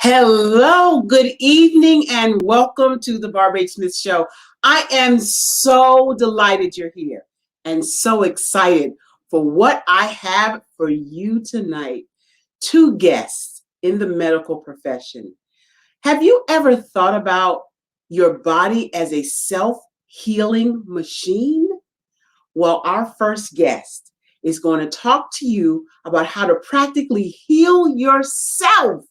Hello, good evening, and welcome to the Barbara H. Smith Show. I am so delighted you're here and so excited for what I have for you tonight. Two guests in the medical profession. Have you ever thought about your body as a self-healing machine? Well, our first guest is going to talk to you about how to practically heal yourself.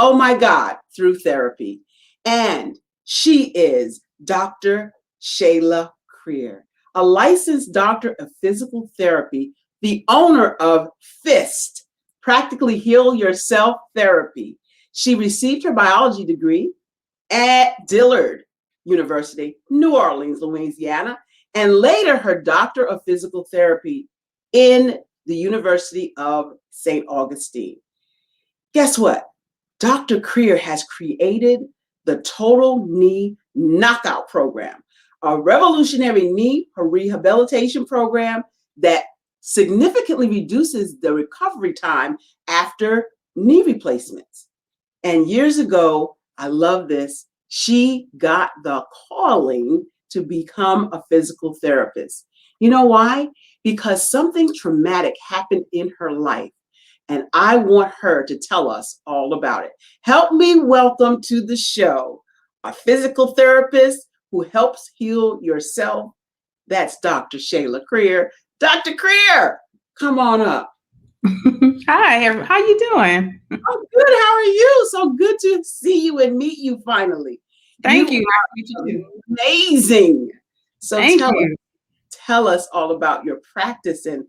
Oh my God, through therapy. And she is Dr. Shayla Creer, a licensed doctor of physical therapy, the owner of FIST, Practically Heal Yourself Therapy. She received her biology degree at Dillard University, New Orleans, Louisiana, and later her doctor of physical therapy in the University of St. Augustine. Guess what? Dr. Creer has created the Total Knee Knockout Program, a revolutionary knee rehabilitation program that significantly reduces the recovery time after knee replacements. And years ago, I love this, she got the calling to become a physical therapist. You know why? Because something traumatic happened in her life. And I want her to tell us all about it. Help me welcome to the show a physical therapist who helps heal yourself. That's Dr. Shayla Creer. Dr. Creer, come on up. Hi, how you doing? I'm good. How are you? So good to see you and meet you finally. Thank you. Amazing. So Thank you. Tell us all about your practice. And,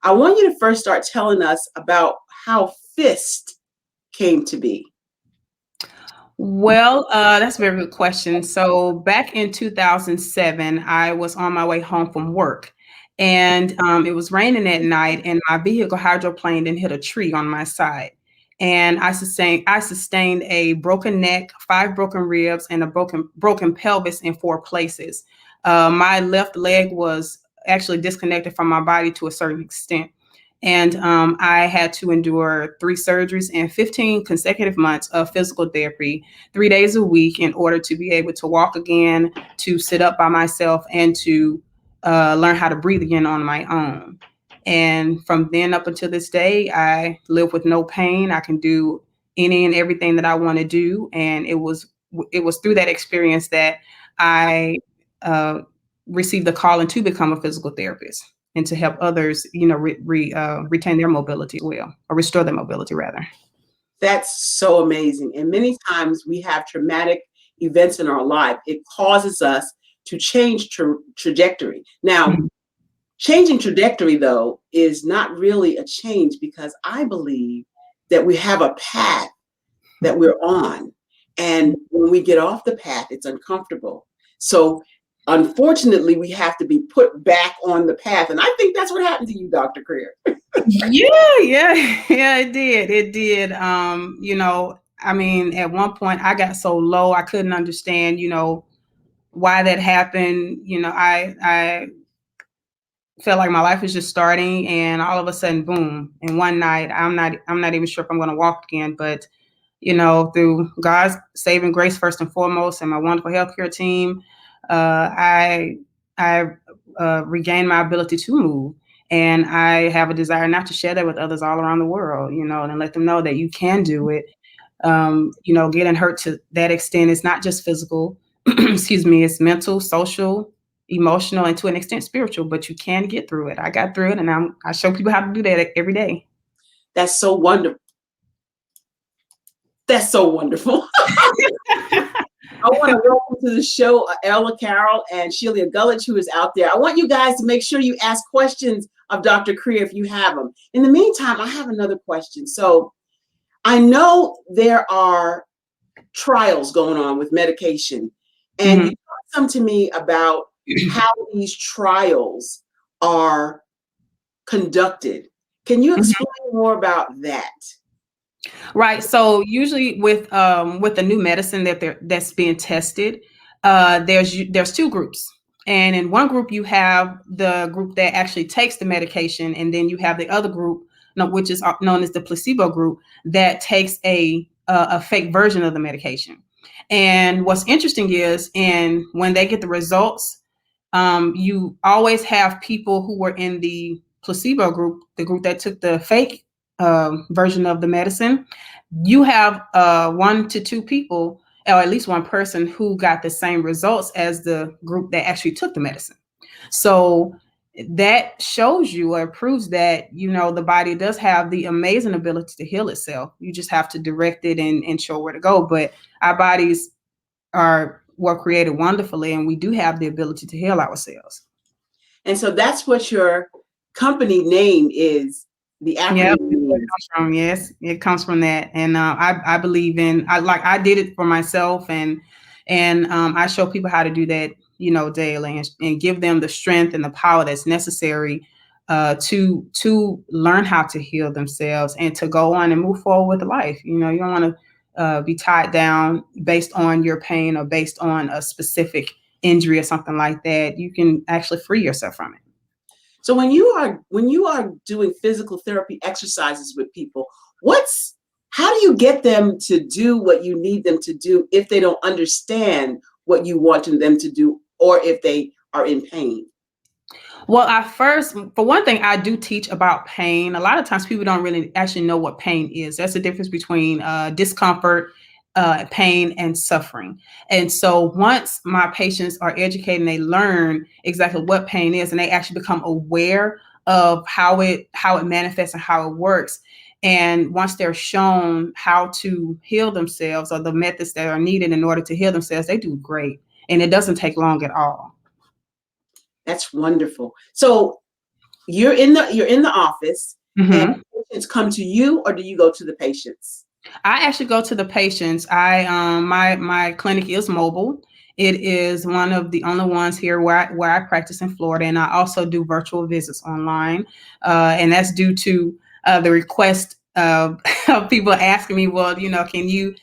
I want you to first start telling us about how FIST came to be. Well, that's a very good question. So back in 2007, I was on my way home from work, and it was raining at night, and my vehicle hydroplaned and hit a tree on my side. And I sustained a broken neck, 5 broken ribs, and a broken pelvis in 4 places. My left leg was actually disconnected from my body to a certain extent. And I had to endure 3 surgeries and 15 consecutive months of physical therapy, 3 days a week, in order to be able to walk again, to sit up by myself, and to learn how to breathe again on my own. And from then up until this day, I live with no pain. I can do any and everything that I want to do. And it was through that experience that I received the calling to become a physical therapist and to help others, retain their mobility as well, or restore their mobility rather. That's so amazing. And many times we have traumatic events in our life. It causes us to change trajectory. Now, changing trajectory, though, is not really a change, because I believe that we have a path that we're on. And when we get off the path, it's uncomfortable. So unfortunately, we have to be put back on the path. And I think that's what happened to you, Dr. Creer. Yeah, it did. At one point I got so low, I couldn't understand, why that happened. I felt like my life was just starting, and all of a sudden, boom, in one night, I'm not even sure if I'm going to walk again, but through God's saving grace first and foremost, and my wonderful healthcare team, I regained my ability to move. And I have a desire not to share that with others all around the world, and let them know that you can do it. Getting hurt to that extent is not just physical, excuse me, it's mental, social, emotional, and to an extent spiritual, but you can get through it. I got through it, and I show people how to do that every day. That's so wonderful. That's so wonderful. I want to welcome to the show Ella Carroll and Sheila Gullich, who is out there. I want you guys to make sure you ask questions of Dr. Creer if you have them. In the meantime, I have another question. So I know there are trials going on with medication, and you talked some to me about how these trials are conducted. Can you explain more about that? Right. So usually with the new medicine that's being tested, there's 2 groups. And in one group, you have the group that actually takes the medication, and then you have the other group, which is known as the placebo group, that takes a a fake version of the medication. And what's interesting is, and when they get the results, you always have people who were in the placebo group, the group that took the fake version of the medicine. You have 1 to 2 people, or at least one person, who got the same results as the group that actually took the medicine. So that shows you, or proves that, the body does have the amazing ability to heal itself. You just have to direct it and show where to go. But our bodies were created wonderfully, and we do have the ability to heal ourselves. And so that's what your company name is, the Yeah, acronym it means. comes from, yes, it comes from that. And I believe I did it for myself, and I show people how to do that, daily, and give them the strength and the power that's necessary to learn how to heal themselves and to go on and move forward with life. You don't want to be tied down based on your pain or based on a specific injury or something like that. You can actually free yourself from it. So when you are doing physical therapy exercises with people, how do you get them to do what you need them to do if they don't understand what you want them to do, or if they are in pain? Well, for one thing, I do teach about pain. A lot of times people don't really actually know what pain is. That's the difference between discomfort, pain, and suffering. And so once my patients are educated and they learn exactly what pain is, and they actually become aware of how it manifests and how it works, and once they're shown how to heal themselves, or the methods that are needed in order to heal themselves, they do great. And it doesn't take long at all. That's wonderful. So you're in the office, Mm-hmm. and patients come to you, or do you go to the patients? I actually go to the patients. My clinic is mobile. It is one of the only ones here where I practice in Florida, and I also do virtual visits online, and that's due to the request of people asking me, well, can you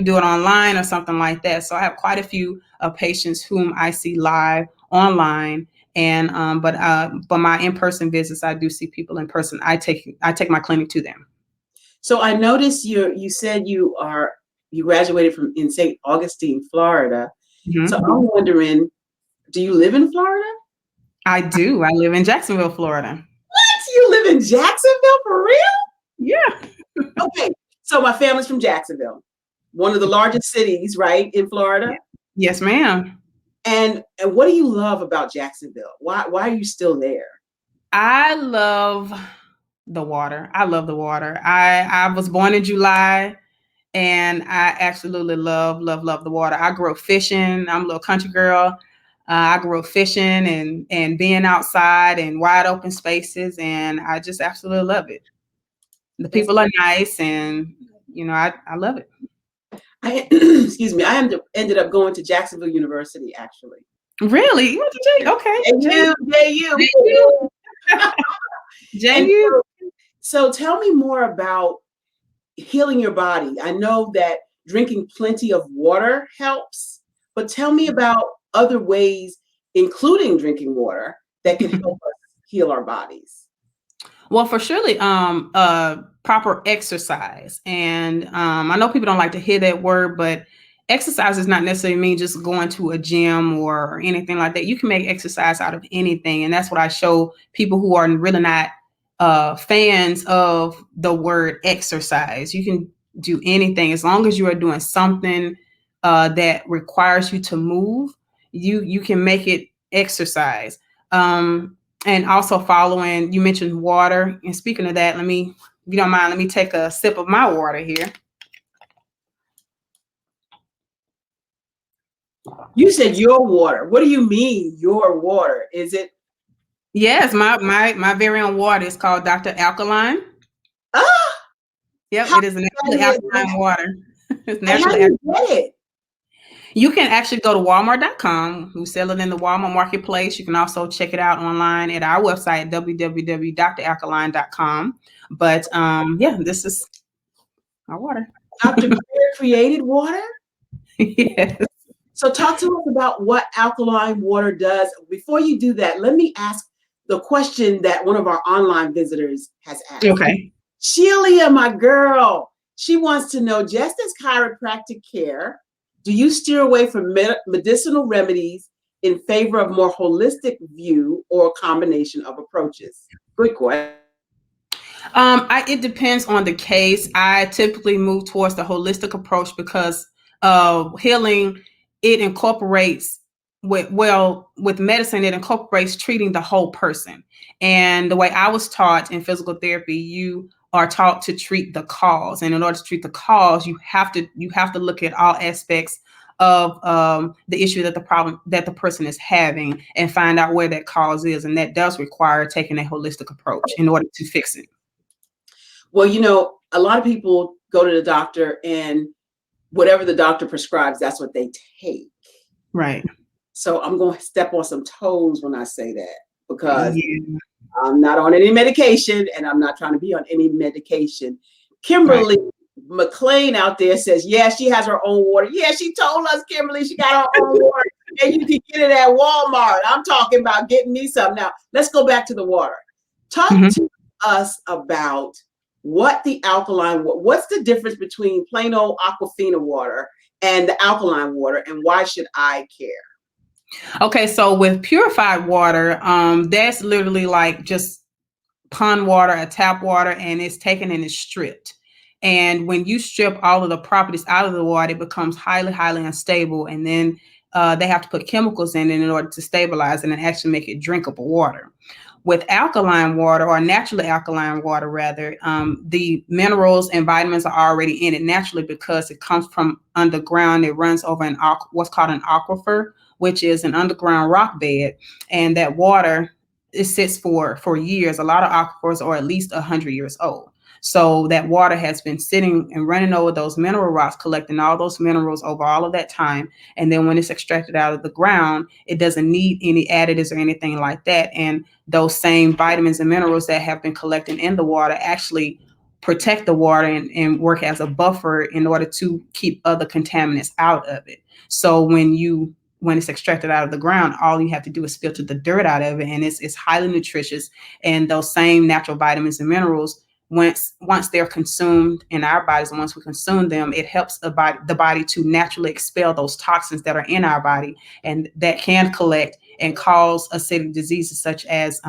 do it online or something like that? So I have quite a few patients whom I see live online, and but my in-person visits, I do see people in person. I take my clinic to them. So I noticed you said you graduated in St. Augustine, Florida. Mm-hmm. So I'm wondering, do you live in Florida? I do. I live in Jacksonville, Florida. What? You live in Jacksonville for real? Yeah. Okay. So my family's from Jacksonville, one of the largest cities, right, in Florida. Yes, ma'am. And what do you love about Jacksonville? Why are you still there? I love the water. I love the water. I was born in July, and I absolutely love the water. I grew up fishing. I'm a little country girl. I grew up fishing and being outside in wide open spaces, and I just absolutely love it. The people are nice, and I love it. Excuse me. Ended up going to Jacksonville University, actually. Really? You went to J? Okay. JU. JU. So tell me more about healing your body. I know that drinking plenty of water helps, but tell me about other ways, including drinking water, that can help us heal our bodies. Well, for surely, proper exercise. And I know people don't like to hear that word, but exercise does not necessarily mean just going to a gym or anything like that. You can make exercise out of anything. And that's what I show people who are really not fans of the word exercise. You can do anything as long as you are doing something that requires you to move. You can make it exercise. And also following, you mentioned water. And speaking of that, if you don't mind, let me take a sip of my water here. You said your water. What do you mean your water? Is it? Yes, my very own water is called Dr. Alkaline. Ah! Yep, it is a naturally alkaline water. It's naturally alkaline. You can actually go to Walmart.com. We sell it in the Walmart marketplace. You can also check it out online at our website, www.dralkaline.com. But yeah, this is our water. Dr. Greer created water? Yes. So talk to us about what alkaline water does. Before you do that, let me ask the question that one of our online visitors has asked. Okay. Shelia, my girl, She wants to know, just as chiropractic care, do you steer away from medicinal remedies in favor of more holistic view or a combination of approaches? Good question. It depends on the case. I typically move towards the holistic approach because healing, it incorporates with medicine, it incorporates treating the whole person. And the way I was taught in physical therapy, you are taught to treat the cause, and in order to treat the cause, you have to look at all aspects of the issue that the person is having and find out where that cause is, and that does require taking a holistic approach in order to fix it. Well, a lot of people go to the doctor and whatever the doctor prescribes, that's what they take. Right. So I'm going to step on some toes when I say that, because Yeah. I'm not on any medication and I'm not trying to be on any medication. Kimberly McLean out there says, yeah, she has her own water. Yeah, she told us, Kimberly, she got her own water and you can get it at Walmart. I'm talking about getting me some. Now, let's go back to the water. Talk to us about what's the difference between plain old Aquafina water and the alkaline water, and why should I care? Okay, so with purified water, that's literally like just pond water, a tap water, and it's taken and it's stripped. And when you strip all of the properties out of the water, it becomes highly, highly unstable. And then they have to put chemicals in it in order to stabilize it and actually make it drinkable water. With alkaline water, or naturally alkaline water rather, the minerals and vitamins are already in it naturally because it comes from underground. It runs over what's called an aquifer, which is an underground rock bed. And that water, it sits for years. A lot of aquifers are at least 100 years old. So that water has been sitting and running over those mineral rocks, collecting all those minerals over all of that time. And then when it's extracted out of the ground, it doesn't need any additives or anything like that. And those same vitamins and minerals that have been collected in the water actually protect the water and work as a buffer in order to keep other contaminants out of it. So when it's extracted out of the ground, all you have to do is filter the dirt out of it, and it's highly nutritious. And those same natural vitamins and minerals, once they're consumed in our bodies, and once we consume them, it helps the body to naturally expel those toxins that are in our body, and that can collect and cause acidic diseases such as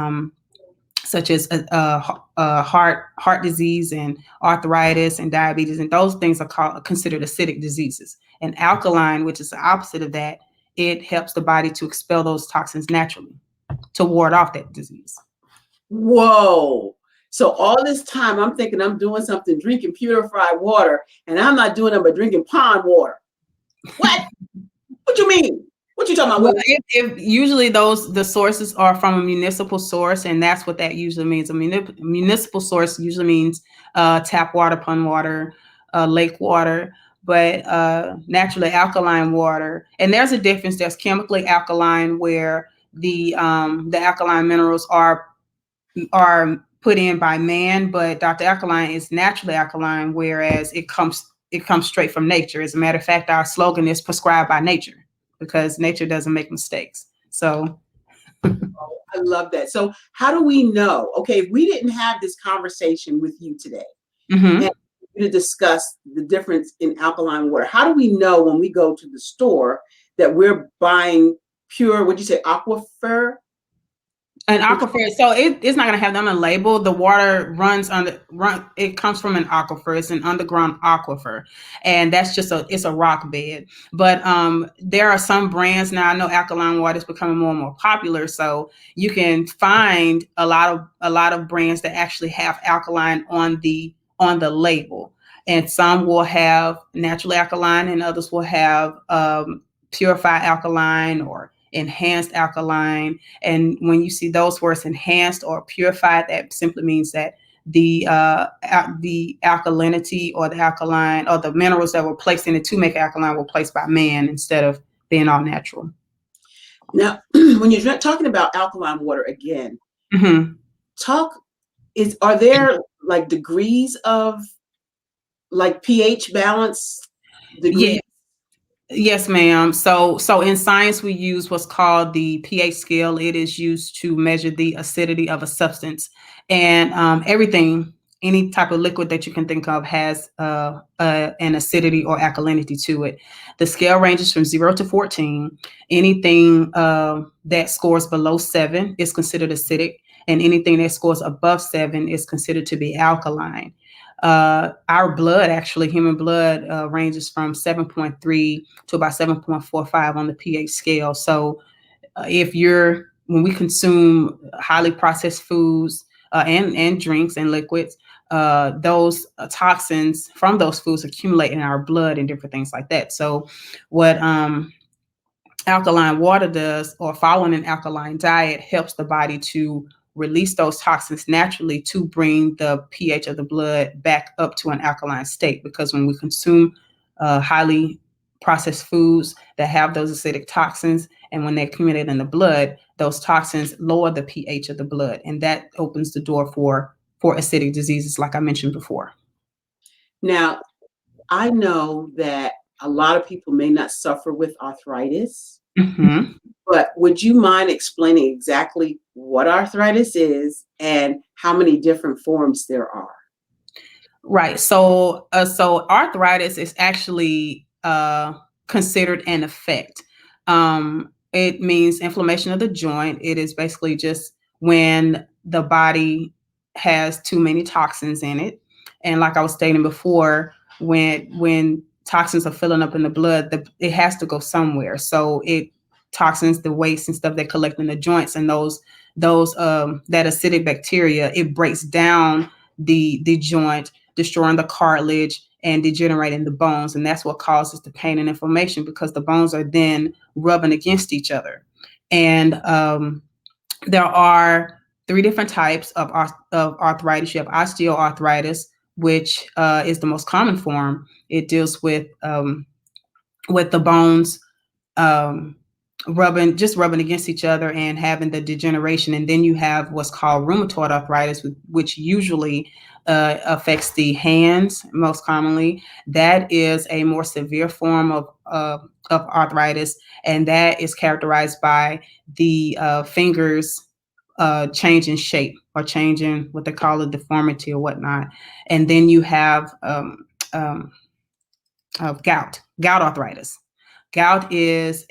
heart disease and arthritis and diabetes, and those things are considered acidic diseases. And alkaline, which is the opposite of that, it helps the body to expel those toxins naturally to ward off that disease. Whoa. So all this time I'm thinking I'm doing something, drinking purified water, and I'm not doing it but drinking pond water. What? What you mean? What you talking about? Well, if usually the sources are from a municipal source, and that's what that usually means. I mean, municipal source usually means tap water, pond water, lake water, but naturally alkaline water. And there's a difference. There's chemically alkaline, where the alkaline minerals are put in by man, but Dr. Alkaline is naturally alkaline, whereas it comes straight from nature. As a matter of fact, our slogan is prescribed by nature, because nature doesn't make mistakes. So I love that. So how do we know? Okay, if we didn't have this conversation with you today and to discuss the difference in alkaline water, how do we know when we go to the store that we're buying pure, what'd you say, aquifer? An aquifer, so it's not going to have that on the label. The water it comes from an aquifer. It's an underground aquifer, and that's just it's a rock bed. But there are some brands now. I know alkaline water is becoming more and more popular, so you can find a lot of brands that actually have alkaline on the label, and some will have naturally alkaline, and others will have purified alkaline or enhanced alkaline. And when you see those words, enhanced or purified, that simply means that the alkalinity or the alkaline or the minerals that were placed in it to make alkaline were placed by man instead of being all natural. Now, when you're talking about alkaline water again, are there like degrees of like pH balance? Yeah. Yes, ma'am. So in science, we use what's called the pH scale. It is used to measure the acidity of a substance, and everything any type of liquid that you can think of has an acidity or alkalinity to it. The scale ranges from 0 to 14. Anything that scores below 7 is considered acidic, and anything that scores above 7 is considered to be alkaline. Our blood, actually, human blood, ranges from 7.3 to about 7.45 on the pH scale. So when we consume highly processed foods and drinks and liquids, those toxins from those foods accumulate in our blood and different things like that. So what alkaline water does, or following an alkaline diet, helps the body to release those toxins naturally to bring the pH of the blood back up to an alkaline state. Because when we consume highly processed foods that have those acidic toxins, and when they accumulate in the blood, those toxins lower the pH of the blood, and that opens the door for acidic diseases, like I mentioned before. Now, I know that a lot of people may not suffer with arthritis, but would you mind explaining exactly what arthritis is and how many different forms there are? Right. So arthritis is actually considered an effect. It means inflammation of the joint. It is basically just when the body has too many toxins in it. And like I was stating before, when toxins are filling up in the blood, it has to go somewhere. So toxins, the waste and stuff that collect in the joints, and that acidic bacteria, it breaks down the joint, destroying the cartilage and degenerating the bones. And that's what causes the pain and inflammation, because the bones are then rubbing against each other. And there are 3 different types of arthritis. You have osteoarthritis, which is the most common form. It deals with the bones rubbing against each other and having the degeneration. And then you have what's called rheumatoid arthritis, which usually affects the hands most commonly. That is a more severe form of arthritis, and that is characterized by the fingers changing shape, or changing what they call a deformity or whatnot. And then you have gout arthritis. Gout is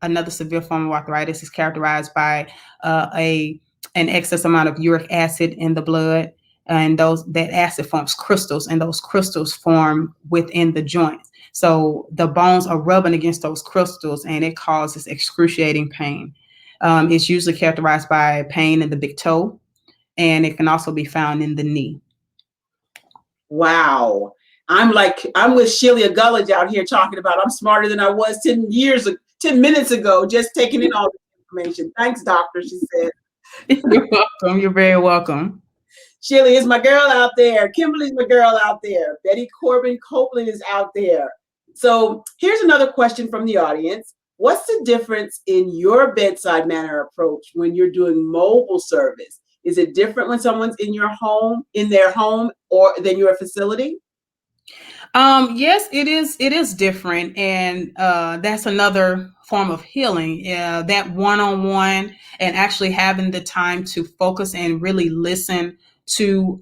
another severe form of arthritis. It's characterized by an excess amount of uric acid in the blood, and that acid forms crystals, and those crystals form within the joint. So the bones are rubbing against those crystals, and it causes excruciating pain. It's usually characterized by pain in the big toe, and it can also be found in the knee. Wow. I'm with Shelia Gullidge out here talking about I'm smarter than I was 10 minutes ago, just taking in all the information. Thanks, doctor, she said. You're welcome. You're very welcome. Shelia is my girl out there. Kimberly's my girl out there. Betty Corbin Copeland is out there. So here's another question from the audience. What's the difference in your bedside manner approach when you're doing mobile service? Is it different when someone's in their home, or than your facility? Yes, it is. It is different, and that's another form of healing. That one-on-one, and actually having the time to focus and really listen to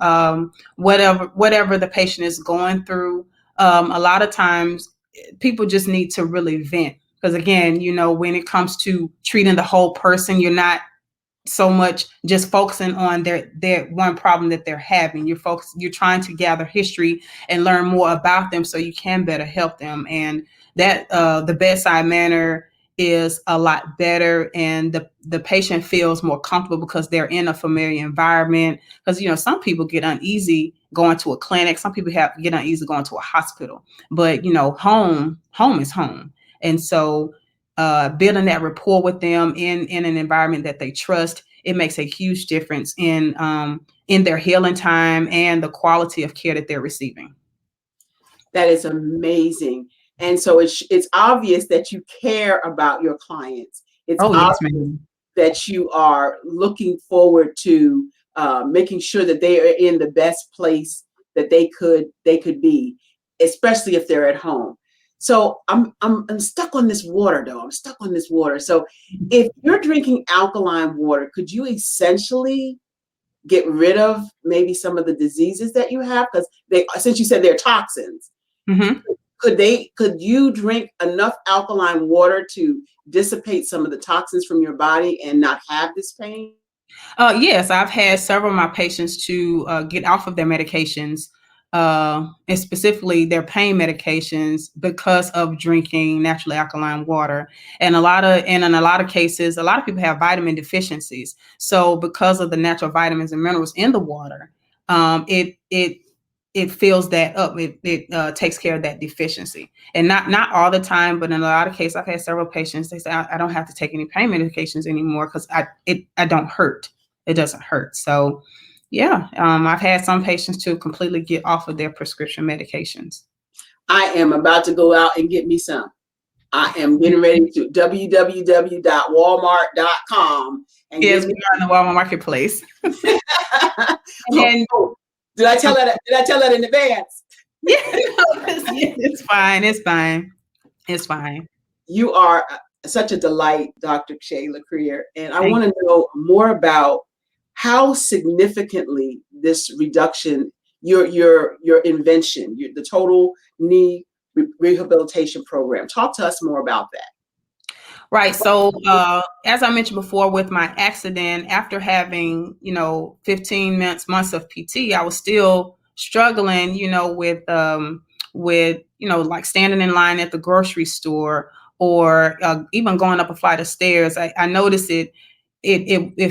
whatever the patient is going through. A lot of times, people just need to really vent, because again, when it comes to treating the whole person, you're not so much just focusing on their one problem that they're having. You're trying to gather history and learn more about them so you can better help them. And that the bedside manner is a lot better, and the patient feels more comfortable because they're in a familiar environment. Because some people get uneasy going to a clinic, some people get uneasy going to a hospital, but home is home. And so building that rapport with them in an environment that they trust, it makes a huge difference in their healing time and the quality of care that they're receiving. That is amazing. And so it's obvious that you care about your clients. It's obvious that you are looking forward to making sure that they are in the best place that they could be, especially if they're at home. So I'm stuck on this water, though. I'm stuck on this water. So if you're drinking alkaline water, could you essentially get rid of maybe some of the diseases that you have? Because since you said they're toxins, Mm-hmm. could you drink enough alkaline water to dissipate some of the toxins from your body and not have this pain? Yes, I've had several of my patients to get off of their medications, and specifically their pain medications, because of drinking naturally alkaline water. And in a lot of cases, a lot of people have vitamin deficiencies. So because of the natural vitamins and minerals in the water, it fills that up. It takes care of that deficiency, and not all the time, but in a lot of cases, I've had several patients. They say I don't have to take any pain medications anymore because I don't hurt. It doesn't hurt. So, yeah, I've had some patients to completely get off of their prescription medications. I am about to go out and get me some. I am getting ready to www.walmart.com and Yes, get we me. are in the Walmart marketplace. And Did I tell that? Did I tell that in advance? yeah, no, it's fine. It's fine. It's fine. You are such a delight, Dr. Shayla Creer, and I Thank want to know more about how significantly this reduction, your invention, the total knee rehabilitation program. Talk to us more about that. Right. So, as I mentioned before, with my accident, after having, 15 months of PT, I was still struggling, with, like standing in line at the grocery store, or even going up a flight of stairs. I noticed it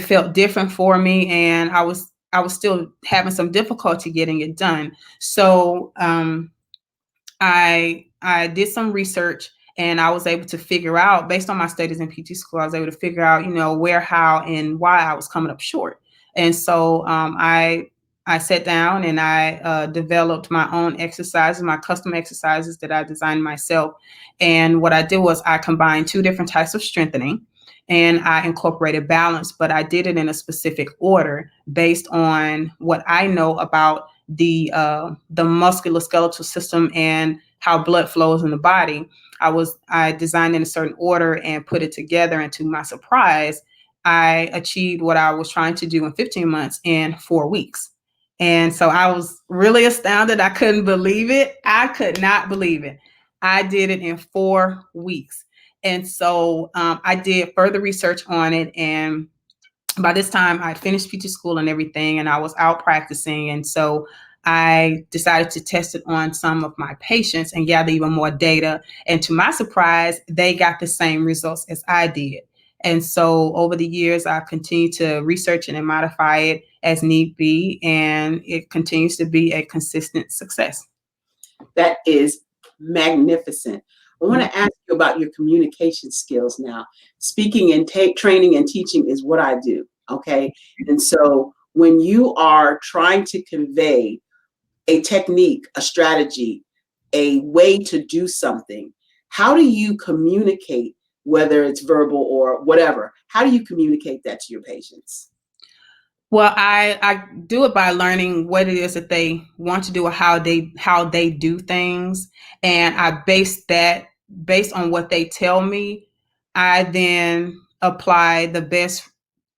felt different for me, and I was still having some difficulty getting it done. So, I did some research, and I was able to figure out, based on my studies in PT school, I was able to figure out, where, how, and why I was coming up short. And so I sat down and I developed my own exercises, my custom exercises that I designed myself. And what I did was I combined two different types of strengthening, and I incorporated balance, but I did it in a specific order based on what I know about the musculoskeletal system and how blood flows in the body. I designed in a certain order and put it together, and to my surprise, I achieved what I was trying to do in 15 months in 4 weeks. And so I was really astounded. I couldn't believe it. I could not believe it. I did it in 4 weeks. And so I did further research on it, and by this time I finished PT school and everything, and I was out practicing. And so I decided to test it on some of my patients and gather even more data. And to my surprise, they got the same results as I did. And so over the years, I've continued to research it and modify it as need be, and it continues to be a consistent success. That is magnificent. I want to ask you about your communication skills now. Speaking and training and teaching is what I do. Okay. And so when you are trying to convey a technique, a strategy, a way to do something, how do you communicate, whether it's verbal or whatever? How do you communicate that to your patients? Well, I do it by learning what it is that they want to do, or how they do things, and I based on what they tell me. I then apply the best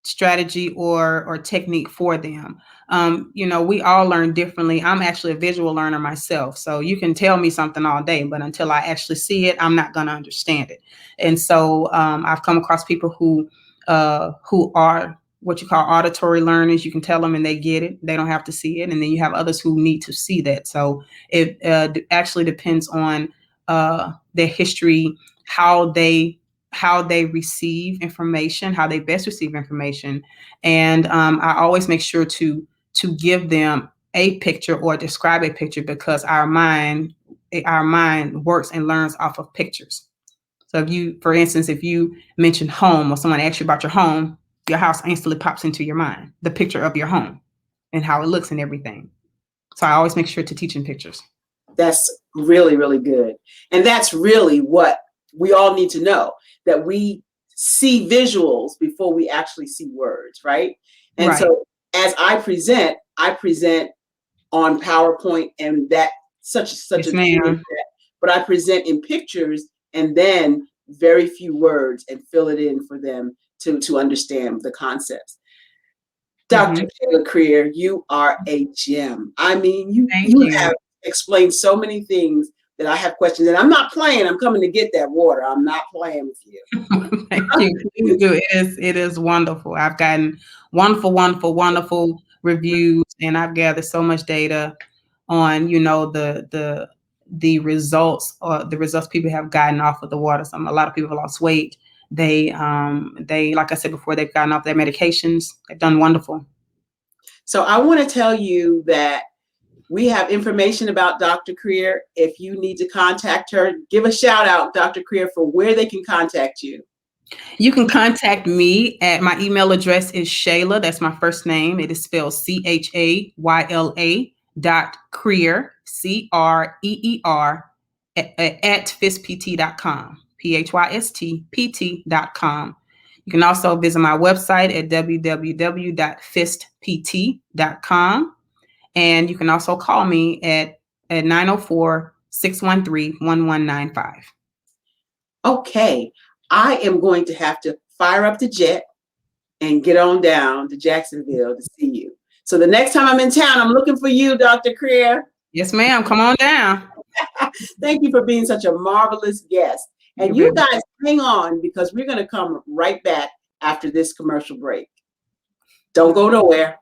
strategy or technique for them. We all learn differently. I'm actually a visual learner myself, so you can tell me something all day, but until I actually see it, I'm not going to understand it. And so I've come across people who are what you call auditory learners. You can tell them and they get it. They don't have to see it. And then you have others who need to see that. So it actually depends on their history, how they receive information, how they best receive information. And I always make sure to give them a picture or describe a picture, because our mind works and learns off of pictures. So for instance, if you mention home, or someone asks you about your home, your house instantly pops into your mind, the picture of your home and how it looks and everything. So I always make sure to teach in pictures. That's really, really good. And that's really what we all need to know, that we see visuals before we actually see words, right? And Right. so as I present on PowerPoint, and that such Yes, a ma'am. but I present in pictures and then very few words and fill it in for them to understand the concepts. Dr. Kayla Creer, you are a gem. I mean, Thank you you. have explained so many things that I have questions, and I'm not playing. I'm coming to get that water. I'm not playing with you. Thank you. Please do. It is wonderful. I've gotten wonderful reviews, and I've gathered so much data on, the results, or the results people have gotten off of the water. A lot of people have lost weight. They like I said before, they've gotten off their medications. They've done wonderful. So I want to tell you that we have information about Dr. Creer. If you need to contact her, give a shout out, Dr. Creer, for where they can contact you. You can contact me at my email address is Shayla. That's my first name. It is spelled CHAYLA.Creer, CREER at fistpt.com, PHYSTPT.com. You can also visit my website at www.fistpt.com. And you can also call me at 904-613-1195. Okay, I am going to have to fire up the jet and get on down to Jacksonville to see you. So the next time I'm in town, I'm looking for you, Dr. Creer. Yes, ma'am. Come on down. Thank you for being such a marvelous guest. And you guys hang on, because we're going to come right back after this commercial break. Don't go nowhere.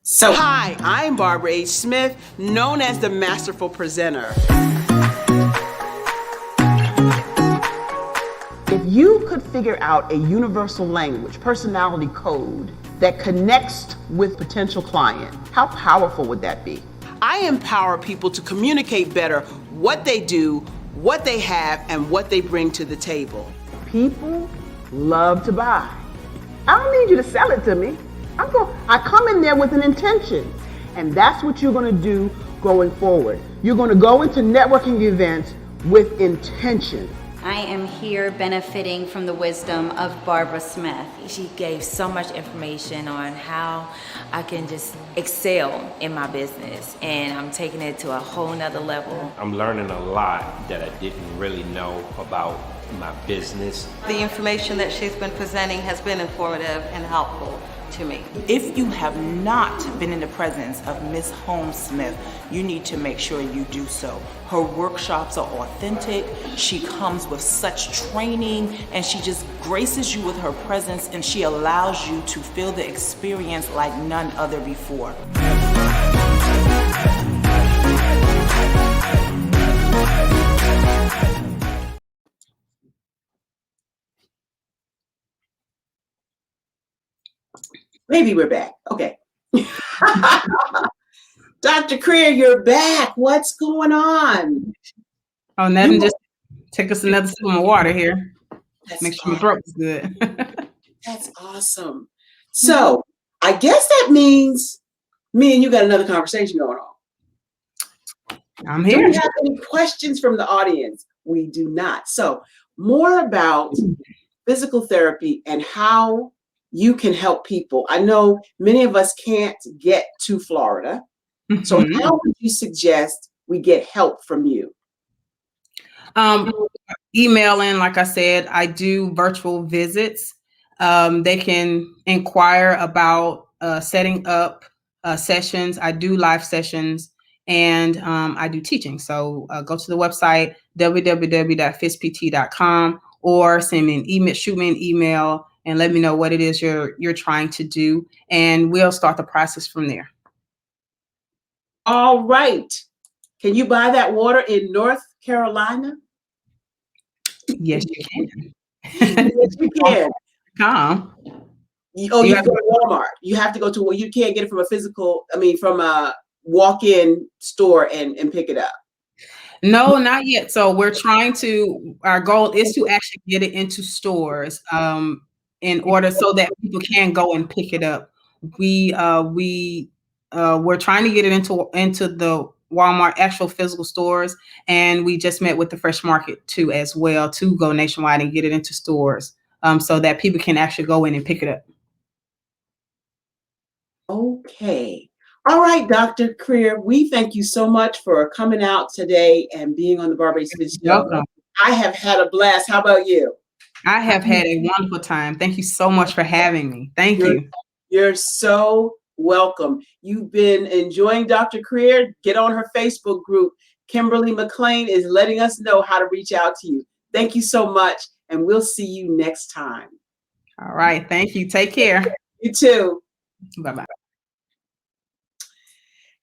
So, hi, I'm Barbara H. Smith, known as the Masterful Presenter. If you could figure out a universal language, personality code that connects with potential client, how powerful would that be? I empower people to communicate better what they do, what they have, and what they bring to the table. People love to buy. I don't need you to sell it to me. I come in there with an intention, and that's what you're going to do going forward. You're going to go into networking events with intention. I am here benefiting from the wisdom of Barbara Smith. She gave so much information on how I can just excel in my business, and I'm taking it to a whole nother level. I'm learning a lot that I didn't really know about my business. The information that she's been presenting has been informative and helpful to me. If you have not been in the presence of Miss Holmes Smith, you need to make sure you do so. Her workshops are authentic. She comes with such training, and she just graces you with her presence, and she allows you to feel the experience like none other before. Maybe we're back. Okay. Dr. Creer, you're back. What's going on? Oh, nothing. Just take us another sip of water here. That's Make sure my throat is good. That's awesome. So I guess that means me and you got another conversation going on. I'm Do here. we have any questions from the audience? We do not. So more about physical therapy and how you can help people. I know many of us can't get to Florida. So how would you suggest we get help from you? Emailing, like I said, I do virtual visits. They can inquire about setting up sessions. I do live sessions, and I do teaching. So go to the website, www.fispt.com, or send me an email, shoot me an email, and let me know what it is you're trying to do, and we'll start the process from there. All right. Can you buy that water in North Carolina? Yes, you can. Yes, you can. Come. You go to Walmart. You have to go to, you can't get it from from a walk-in store and pick it up. No, not yet. So our goal is to actually get it into stores in order so that people can go and pick it up. We're trying to get it into the Walmart actual physical stores, and we just met with the Fresh Market too as well to go nationwide and get it into stores so that people can actually go in and pick it up. Okay. All right, Dr. Creer, we thank you so much for coming out today and being on the Barbara H. Smith Show. Welcome. I have had a blast. How about you? I have had a wonderful time. Thank you so much for having me. Thank you. You're so welcome. You've been enjoying Dr. Creer. Get on her Facebook group. Kimberly McLean is letting us know how to reach out to you. Thank you so much, and we'll see you next time. All right. Thank you. Take care. You too. Bye-bye.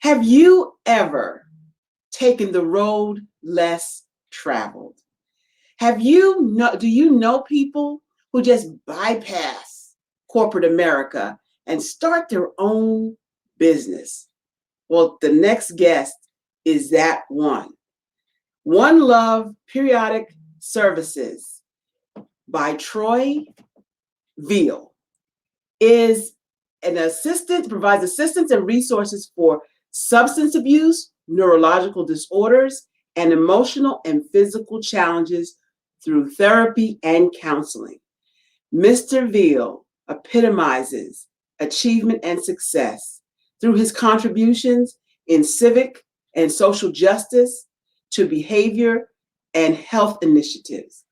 Have you ever taken the road less traveled? Do you know people who just bypass corporate America and start their own business? Well, the next guest is that one. One Love Periodic Services by Troy Veal provides assistance and resources for substance abuse, neurological disorders, and emotional and physical challenges through therapy and counseling. Mr. Veal epitomizes achievement and success through his contributions in civic and social justice to behavior and health initiatives.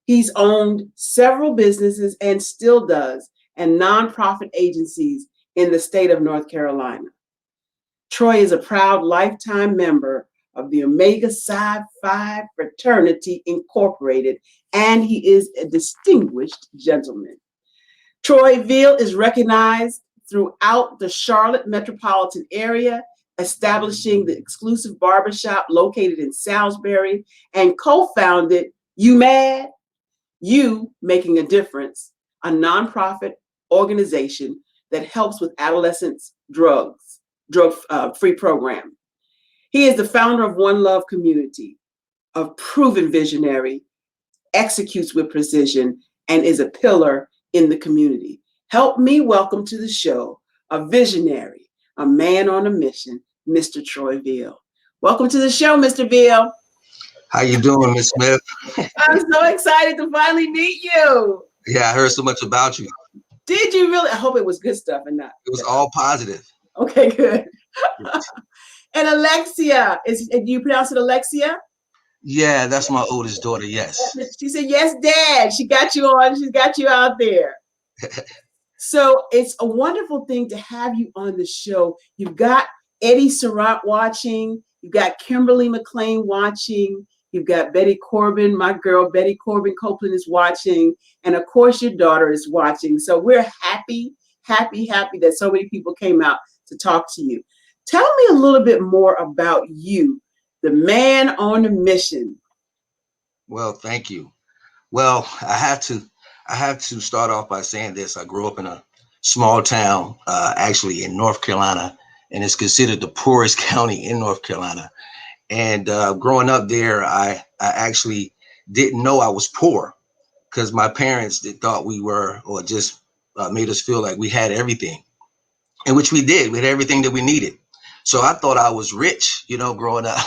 He's owned several businesses and still does, and nonprofit agencies in the state of North Carolina. Troy is a proud lifetime member of the Omega Psi Phi Fraternity Incorporated, and he is a distinguished gentleman. Troy Veal is recognized throughout the Charlotte metropolitan area, establishing the exclusive barbershop located in Salisbury, and co-founded You Mad? You Making a Difference, a nonprofit organization that helps with adolescents' drug-free program. He is the founder of One Love Community, a proven visionary, executes with precision, and is a pillar in the community. Help me welcome to the show a visionary, a man on a mission, Mr. Troy Veal. Welcome to the show, Mr. Veal. How you doing, Ms. Smith? I'm so excited to finally meet you. Yeah, I heard so much about you. Did you really? I hope it was good stuff and not. It was all positive. Okay, good. And Alexia, do you pronounce it Alexia? Yeah, that's my oldest daughter, yes. She said, yes, Dad. She got you on. She's got you out there. So it's a wonderful thing to have you on the show. You've got Eddie Surratt watching. You've got Kimberly McLean watching. You've got Betty Corbin, my girl, Betty Corbin Copeland is watching. And of course, your daughter is watching. So we're happy that so many people came out to talk to you. Tell me a little bit more about you, the man on a mission. Well, thank you. Well, I have to start off by saying this. I grew up in a small town, actually in North Carolina, and it's considered the poorest county in North Carolina. And growing up there, I actually didn't know I was poor because my parents thought we were, or just made us feel like we had everything, and which we did. We had everything that we needed. So I thought I was rich, growing up.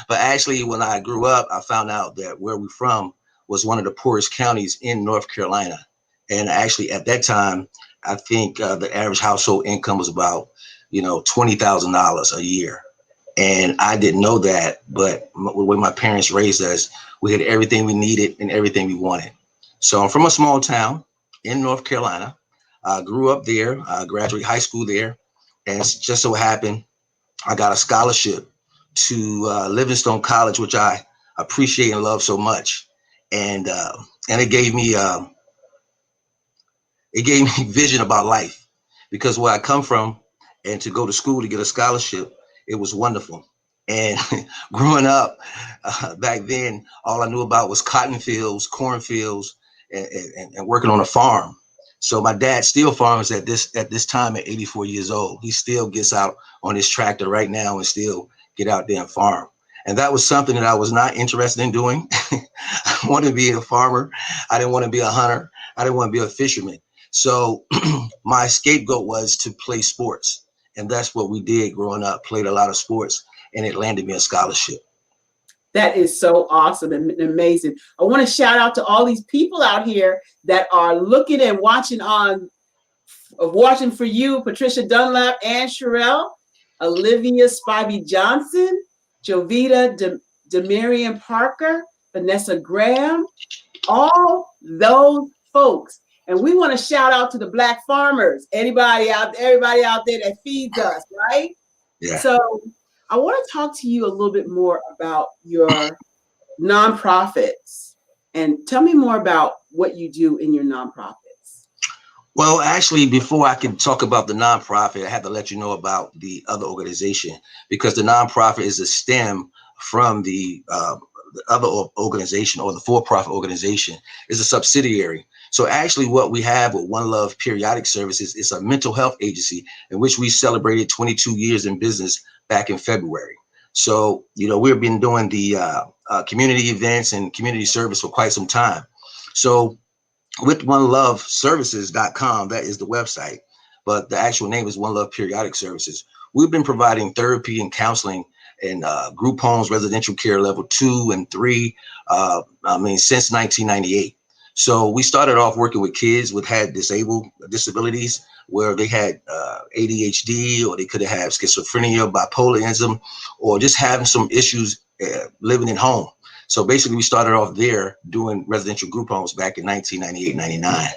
But actually, when I grew up, I found out that where we're from, was one of the poorest counties in North Carolina. And actually at that time, I think the average household income was about, $20,000 a year. And I didn't know that, but the way my parents raised us, we had everything we needed and everything we wanted. So I'm from a small town in North Carolina. I grew up there, graduated high school there. And it just so happened, I got a scholarship to Livingstone College, which I appreciate and love so much. And it gave me vision about life, because where I come from and to go to school to get a scholarship, it was wonderful. And growing up back then, all I knew about was cotton fields, cornfields, and working on a farm. So my dad still farms at this time at 84 years old. He still gets out on his tractor right now and still get out there and farm. And that was something that I was not interested in doing. I wanted to be a farmer. I didn't want to be a hunter. I didn't want to be a fisherman. So my scapegoat was to play sports. And that's what we did growing up, played a lot of sports, and it landed me a scholarship. That is so awesome and amazing. I want to shout out to all these people out here that are looking and watching for you, Patricia Dunlap, Ann Sherrill, Olivia Spivey Johnson, Jovita Demarian Parker, Vanessa Graham, all those folks. And we want to shout out to the Black farmers, everybody out there that feeds us, right? Yeah. So I want to talk to you a little bit more about your nonprofits, and tell me more about what you do in your nonprofits. Well, actually, before I can talk about the nonprofit, I have to let you know about the other organization, because the nonprofit is a stem from the other organization, or the for-profit organization is a subsidiary. So actually what we have with One Love Periodic Services is a mental health agency in which we celebrated 22 years in business back in February. So, we've been doing the community events and community service for quite some time. So with oneloveservices.com, that is the website, but the actual name is One Love Periodic Services. We've been providing therapy and counseling in group homes, residential care level 2 and 3, since 1998. So we started off working with kids with disabilities, where they had ADHD, or they could have had schizophrenia, bipolarism, or just having some issues living at home. So basically we started off there doing residential group homes back in 1998, 99.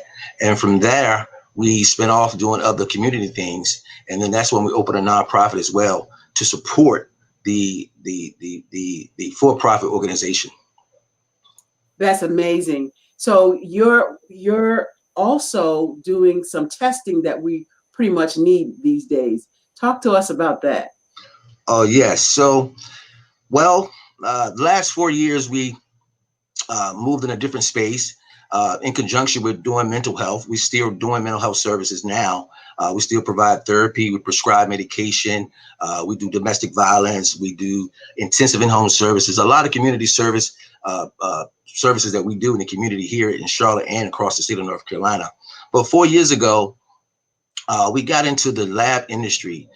And from there, we spent off doing other community things. And then that's when we opened a nonprofit as well to support the for-profit organization. That's amazing. So you're also doing some testing that we pretty much need these days. Talk to us about that. Oh, yes. So, the last 4 years, we moved in a different space in conjunction with doing mental health. We're still doing mental health services now. We still provide therapy. We prescribe medication. We do domestic violence. We do intensive in-home services, a lot of community services that we do in the community here in Charlotte and across the state of North Carolina. But 4 years ago, we got into the lab industry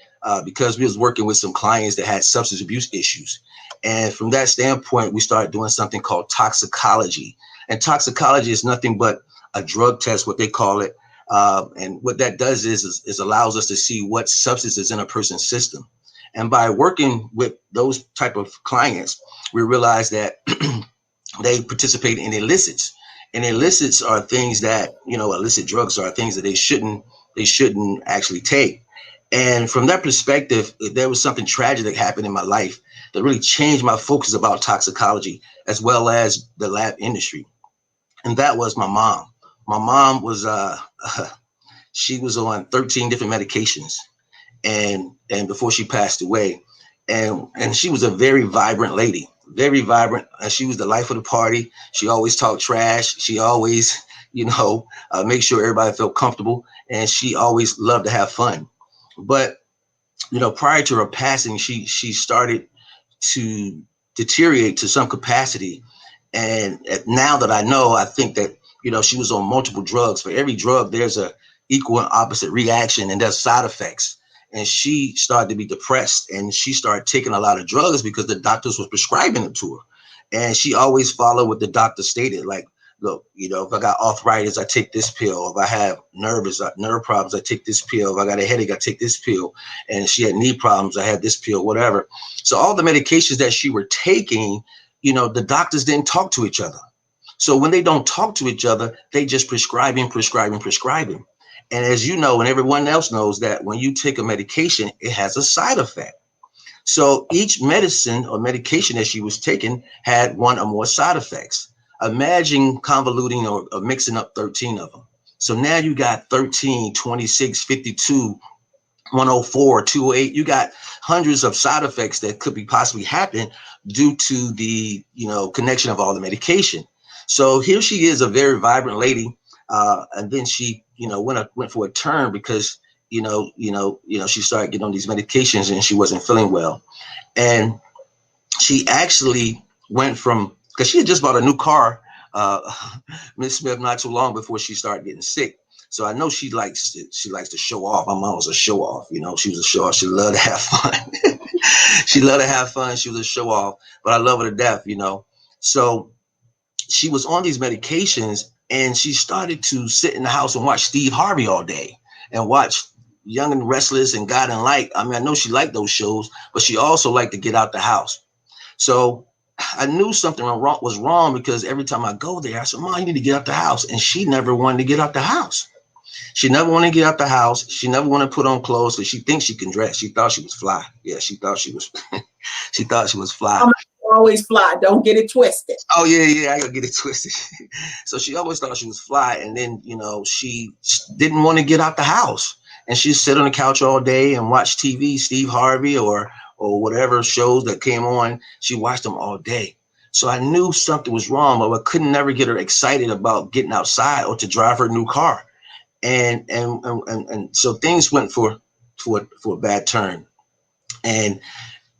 because we was working with some clients that had substance abuse issues. And from that standpoint, we started doing something called toxicology. And toxicology is nothing but a drug test, what they call it. And what that does is allows us to see what substance is in a person's system. And by working with those type of clients, we realized that they participate in illicits. And illicits are things that, illicit drugs are things that they shouldn't actually take. And from that perspective, there was something tragic that happened in my life that really changed my focus about toxicology as well as the lab industry. And that was my mom. My mom was, she was on 13 different medications and before she passed away. And she was a very vibrant lady, very vibrant. She was the life of the party. She always talked trash. She always, make sure everybody felt comfortable. And she always loved to have fun. But, prior to her passing, she started to deteriorate to some capacity. And now that I know, I think that, she was on multiple drugs. For every drug, there's a equal and opposite reaction, and there's side effects. And she started to be depressed, and she started taking a lot of drugs because the doctors were prescribing them to her. And she always followed what the doctor stated. Like, look, if I got arthritis, I take this pill. If I have nerve problems, I take this pill. If I got a headache, I take this pill. And if she had knee problems, I had this pill, whatever. So all the medications that she were taking, the doctors didn't talk to each other. So when they don't talk to each other, they just prescribing. And as you know, and everyone else knows, that when you take a medication, it has a side effect. So each medicine or medication that she was taking had one or more side effects. Imagine convoluting or mixing up 13 of them. So now you got 13, 26, 52, 104, 208. You got hundreds of side effects that could be possibly happen due to the, connection of all the medication. So here she is, a very vibrant lady. And then she, went for a turn because, she started getting on these medications and she wasn't feeling well. And she actually went from, because she had just bought a new car, Miss Smith, not too long before she started getting sick. So I know she likes to show off. My mom was a show off, she was a show off. She loved to have fun. She loved to have fun. She was a show off, but I love her to death, So she was on these medications and she started to sit in the house and watch Steve Harvey all day and watch Young and Restless and God and Light. I mean, I know she liked those shows, but she also liked to get out the house. So I knew something was wrong because every time I go there, I said, Mom, you need to get out the house. And she never wanted to get out the house. She never wanted to get out the house. She never wanted to put on clothes because she thinks she can dress. She thought she was fly. Yeah, she thought she was. She thought she was fly. Always fly. Don't get it twisted. Oh yeah, I gotta get it twisted. So she always thought she was fly, and then she didn't want to get out the house, and she'd sit on the couch all day and watch TV, Steve Harvey or whatever shows that came on. She watched them all day. So I knew something was wrong, but I couldn't never get her excited about getting outside or to drive her new car. And so things went for a bad turn. And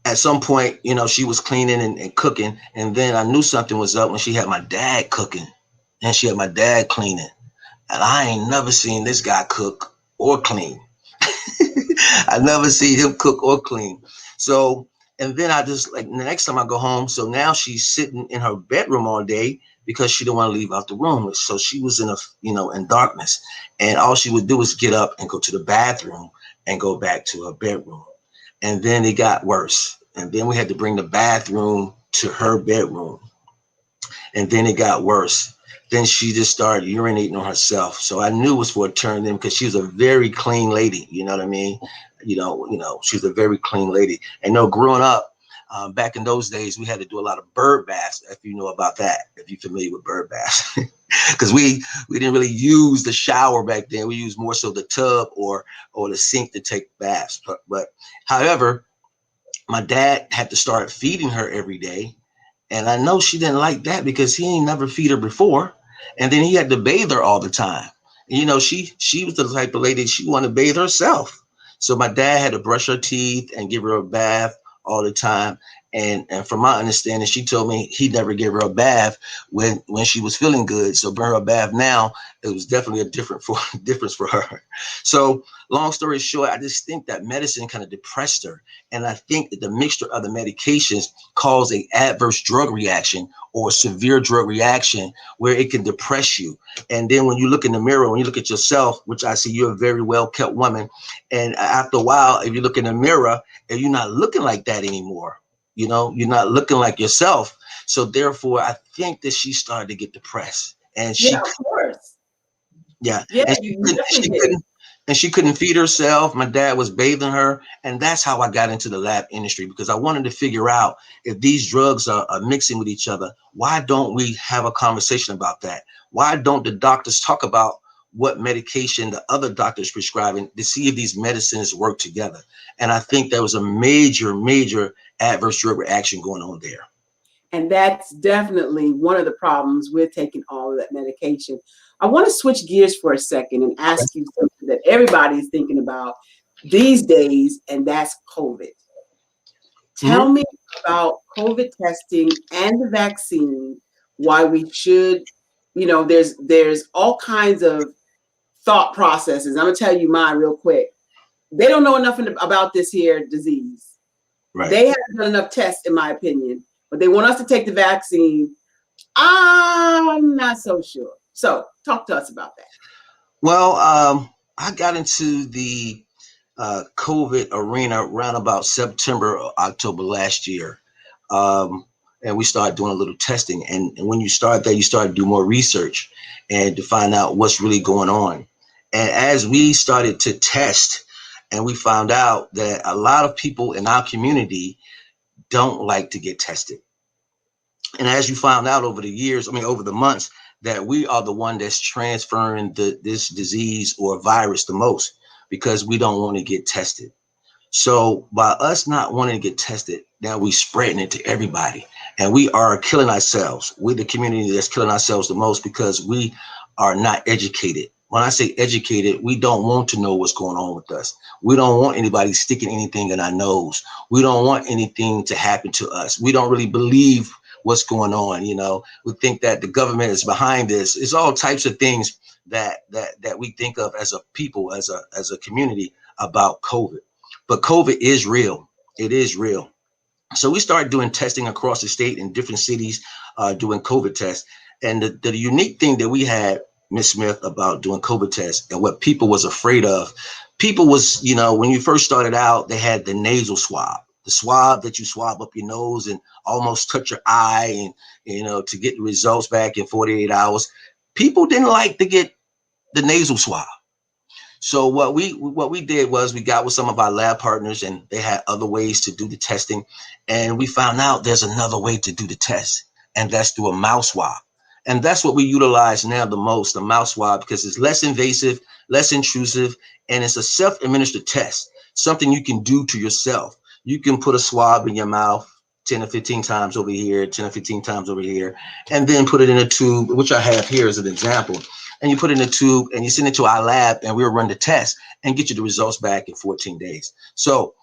at some point, she was cleaning and cooking. And then I knew something was up when she had my dad cooking and she had my dad cleaning. And I ain't never seen this guy cook or clean. I never seen him cook or clean. So, and then I just the next time I go home. So now she's sitting in her bedroom all day because she didn't want to leave out the room. So she was in darkness, and all she would do was get up and go to the bathroom and go back to her bedroom. And then it got worse. And then we had to bring the bathroom to her bedroom. And then it got worse. Then she just started urinating on herself. So I knew it was for a turn then because she was a very clean lady. You know what I mean? She was a very clean lady. And growing up, back in those days, we had to do a lot of bird baths, if you know about that, if you're familiar with bird baths. Because we didn't really use the shower back then. We used more so the tub or the sink to take baths. But however, my dad had to start feeding her every day. And I know she didn't like that because he ain't never feed her before. And then he had to bathe her all the time. She was the type of lady, she wanted to bathe herself. So my dad had to brush her teeth and give her a bath all the time. And from my understanding, she told me he never gave her a bath when she was feeling good. So bring her a bath now, it was definitely a difference for her. So long story short, I just think that medicine kind of depressed her. And I think that the mixture of the medications caused an adverse drug reaction or severe drug reaction where it can depress you. And then when you look in the mirror, when you look at yourself, which I see you're a very well-kept woman. And after a while, if you look in the mirror and you're not looking like that anymore, you're not looking like yourself. So therefore, I think that she started to get depressed. And of course. Yeah. Yeah, And she couldn't feed herself. My dad was bathing her. And that's how I got into the lab industry, because I wanted to figure out if these drugs are mixing with each other, why don't we have a conversation about that? Why don't the doctors talk about what medication the other doctors prescribing to see if these medicines work together? And I think there was a major, major adverse drug reaction going on there. And that's definitely one of the problems with taking all of that medication. I want to switch gears for a second and ask you something that everybody is thinking about these days, and that's COVID. Tell me about COVID testing and the vaccine, why we should, there's all kinds of thought processes. I'm going to tell you mine real quick. They don't know enough about this here disease. Right. They haven't done enough tests, in my opinion. but they want us to take the vaccine. I'm not so sure. So talk to us about that. Well, I got into the COVID arena around about September or October last year. And we started doing a little testing. And when you start that, you start to do more research and to find out what's really going on. And as we started to test, and we found out that a lot of people in our community don't like to get tested. And as you found out over the years, over the months, that we are the one that's transferring this disease or virus the most because we don't want to get tested. So by us not wanting to get tested, now we spreading it to everybody, and we are killing ourselves. We're the community that's killing ourselves the most because we are not educated. When I say educated, we don't want to know what's going on with us. We don't want anybody sticking anything in our nose. We don't want anything to happen to us. We don't really believe what's going on. We think that the government is behind this. It's all types of things that we think of as a people, as a community about COVID. But COVID is real. It is real. So we started doing testing across the state in different cities, doing COVID tests. And the unique thing that we had, Ms. Smith, about doing COVID tests and what people was afraid of, people was, when you first started out, they had the nasal swab, the swab that you swab up your nose and almost touch your eye and, to get the results back in 48 hours. People didn't like to get the nasal swab. So what we did was we got with some of our lab partners, and they had other ways to do the testing. And we found out there's another way to do the test, and that's through a mouth swab. And that's what we utilize now the most, the mouth swab, because it's less invasive, less intrusive, and it's a self-administered test, something you can do to yourself. You can put a swab in your mouth 10 or 15 times over here, 10 or 15 times over here, and then put it in a tube, which I have here as an example. And you put it in a tube and you send it to our lab, and we'll run the test and get you the results back in 14 days. So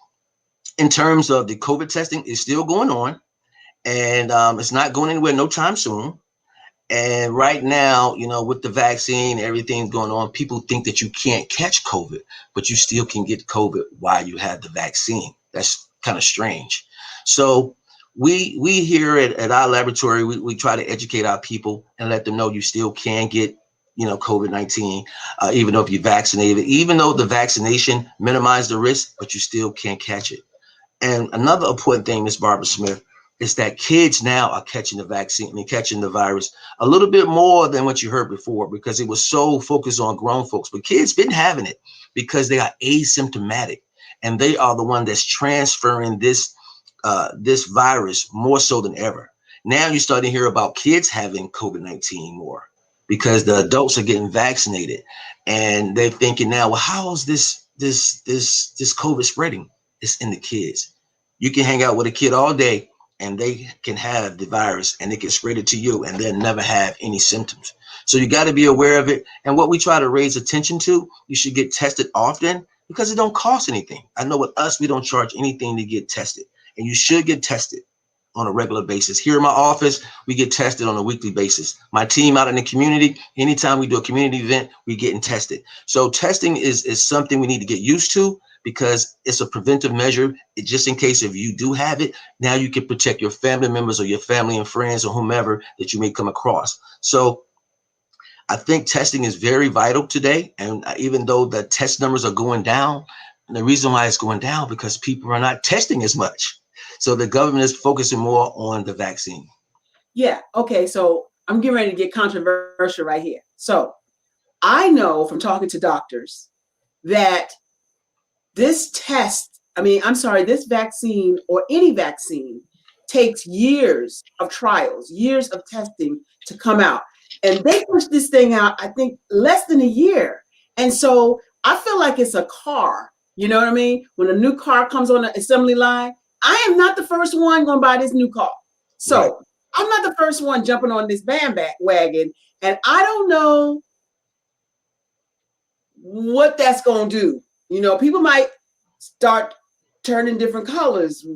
in terms of the COVID testing, it's still going on, and it's not going anywhere no time soon. And right now, with the vaccine, everything's going on, people think that you can't catch COVID, but you still can get COVID while you have the vaccine. That's kind of strange. So we here at our laboratory, we try to educate our people and let them know you still can get COVID-19, even though if you're vaccinated, even though the vaccination minimizes the risk, but you still can't catch it. And another important thing, Ms. Barbara Smith, is that kids now are catching the vaccine, catching the virus a little bit more than what you heard before, because it was so focused on grown folks. But kids been having it because they are asymptomatic, and they are the one that's transferring this virus more so than ever. Now you're starting to hear about kids having COVID-19 more, because the adults are getting vaccinated, and they're thinking now, well, how is this COVID spreading? It's in the kids. You can hang out with a kid all day and they can have the virus and they can spread it to you and they'll never have any symptoms. So you got to be aware of it. And what we try to raise attention to, you should get tested often because it don't cost anything. I know with us, we don't charge anything to get tested, and you should get tested on a regular basis. Here in my office, we get tested on a weekly basis. My team out in the community, anytime we do a community event, we getting tested. So testing is something we need to get used to, because it's a preventive measure. Just in case if you do have it, now you can protect your family members or your family and friends or whomever that you may come across. So I think testing is very vital today. And even though the test numbers are going down, and the reason why it's going down because people are not testing as much. So the government is focusing more on the vaccine. Yeah. Okay. So I'm getting ready to get controversial right here. So I know from talking to doctors that this this vaccine or any vaccine takes years of trials, years of testing to come out. And they push this thing out, I think, less than a year. And so I feel like it's a car. You know what I mean? When a new car comes on the assembly line, I am not the first one going to buy this new car. So right. I'm not the first one jumping on this bandwagon. And I don't know what that's going to do. People might start turning different colors,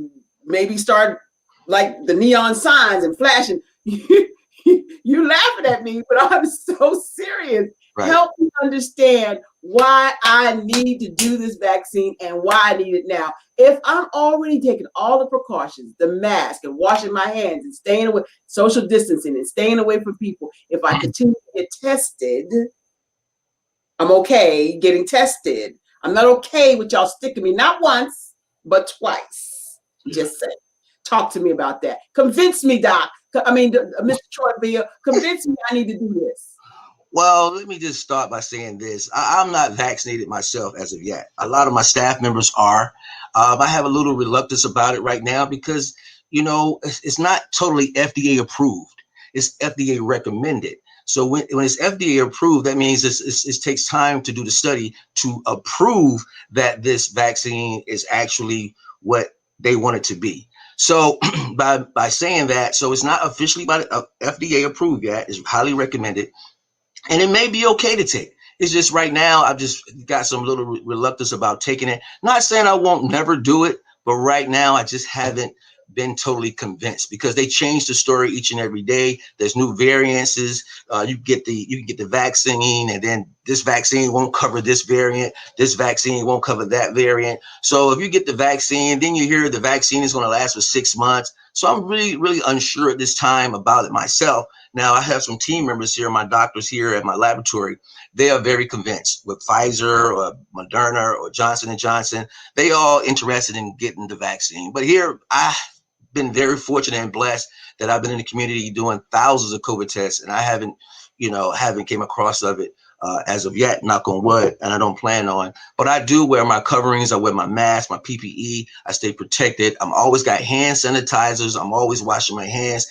maybe start like the neon signs and flashing. You laughing at me, but I'm so serious. Right. Help me understand why I need to do this vaccine and why I need it now. If I'm already taking all the precautions, the mask and washing my hands and staying away, social distancing and staying away from people, if I continue to get tested, I'm okay getting tested. I'm not okay with y'all sticking me not once, but twice. Just say. Talk to me about that. Convince me, Doc. Mr. Troy, convince me I need to do this. Well, let me just start by saying this. I'm not vaccinated myself as of yet. A lot of my staff members are. I have a little reluctance about it right now because, it's not totally FDA approved. It's FDA recommended. So when it's FDA approved, that means it takes time to do the study to approve that this vaccine is actually what they want it to be. So by saying that, so it's not officially by the FDA approved yet. It's highly recommended. And it may be okay to take. It's just right now, I've just got some little reluctance about taking it. Not saying I won't never do it, but right now I just haven't been totally convinced because they change the story each and every day. There's new variants. You get the vaccine, and then this vaccine won't cover this variant. This vaccine won't cover that variant. So if you get the vaccine, then you hear the vaccine is going to last for 6 months. So I'm really, really unsure at this time about it myself. Now, I have some team members here, my doctors here at my laboratory. They are very convinced with Pfizer or Moderna or Johnson & Johnson. They all interested in getting the vaccine. But here, I've been very fortunate and blessed that I've been in the community doing thousands of COVID tests, and I haven't came across of it as of yet, knock on wood, and I don't plan on. But I do wear my coverings. I wear my mask, my PPE. I stay protected. I'm always got hand sanitizers. I'm always washing my hands.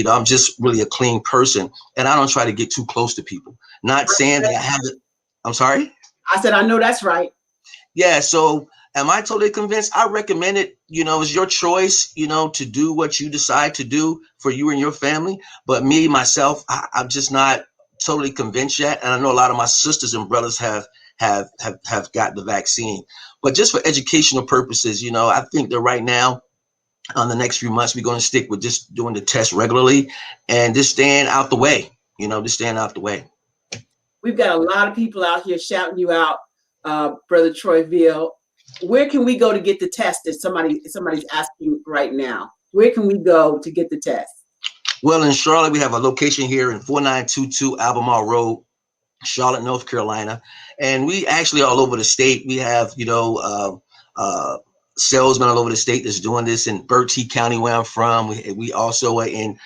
I'm just really a clean person, and I don't try to get too close to people. Not saying that I haven't. I'm sorry? I said, I know that's right. Yeah, so am I totally convinced? I recommend it. It's your choice, to do what you decide to do for you and your family. But me, myself, I'm just not totally convinced yet. And I know a lot of my sisters and brothers have got the vaccine. But just for educational purposes, I think that right now, on the next few months, we're going to stick with just doing the test regularly and just staying out the way, just staying out the way. We've got a lot of people out here shouting you out, Brother Troyville. Where can we go to get the test if somebody's asking right now? Where can we go to get the test? Well, in Charlotte, we have a location here in 4922 Albemarle Road, Charlotte, North Carolina. And we actually all over the state. We have, salesmen all over the state that's doing this in Bertie County, where I'm from. We also are in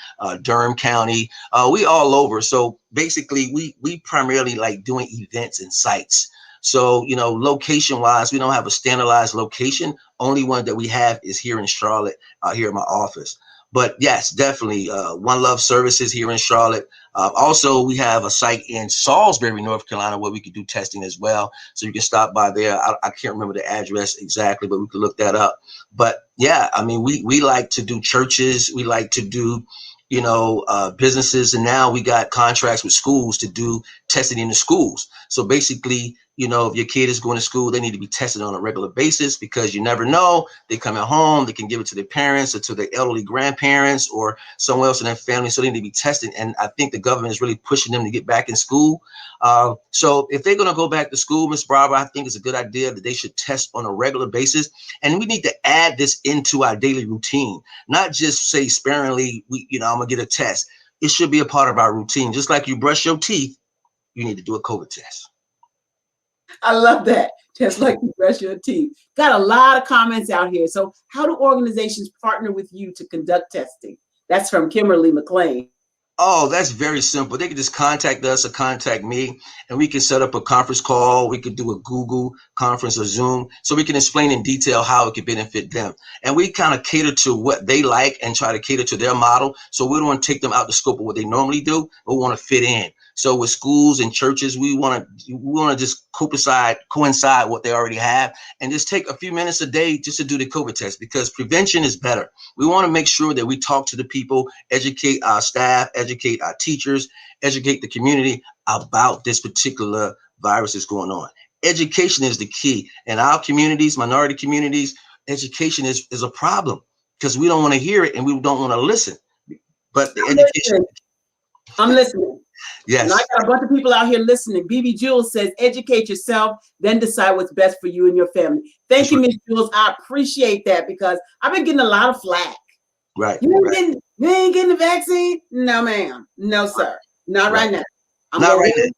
Durham County. We all over. So basically, we primarily like doing events and sites. So, location wise, we don't have a standardized location. Only one that we have is here in Charlotte, here in my office. But yes, definitely One Love Services here in Charlotte. Also, we have a site in Salisbury, North Carolina, where we could do testing as well. So you can stop by there. I can't remember the address exactly, but we could look that up. But yeah, we like to do churches. We like to do, businesses. And now we got contracts with schools to do testing in the schools. So basically, if your kid is going to school, they need to be tested on a regular basis because you never know. They come at home, they can give it to their parents or to their elderly grandparents or someone else in their family. So they need to be tested. And I think the government is really pushing them to get back in school. So if they're going to go back to school, Ms. Barbara, I think it's a good idea that they should test on a regular basis. And we need to add this into our daily routine, not just say sparingly, I'm going to get a test. It should be a part of our routine. Just like you brush your teeth, you need to do a COVID test. I love that. Just like you brush your teeth. Got a lot of comments out here. So how do organizations partner with you to conduct testing? That's from Kimberly McLean. Oh, that's very simple. They can just contact us or contact me, and we can set up a conference call. We could do a Google conference or Zoom, so we can explain in detail how it could benefit them. And we kind of cater to what they like and try to cater to their model. So we don't want to take them out the scope of what they normally do, but we want to fit in. So with schools and churches, we want to just coincide what they already have and just take a few minutes a day just to do the COVID test, because prevention is better. We want to make sure that we talk to the people, educate our staff, educate our teachers, educate the community about this particular virus that's going on. Education is the key. In our communities, minority communities, education is a problem because we don't want to hear it and we don't want to listen. But the education. I'm listening. And I Yes. got a bunch of people out here listening. BB Jules says, educate yourself, then decide what's best for you and your family. Thank That's you, right. Miss Jules. I appreciate that because I've been getting a lot of flack. Right. You ain't getting the vaccine? No, ma'am. No, sir. Not right now. I'm Not gonna right wait.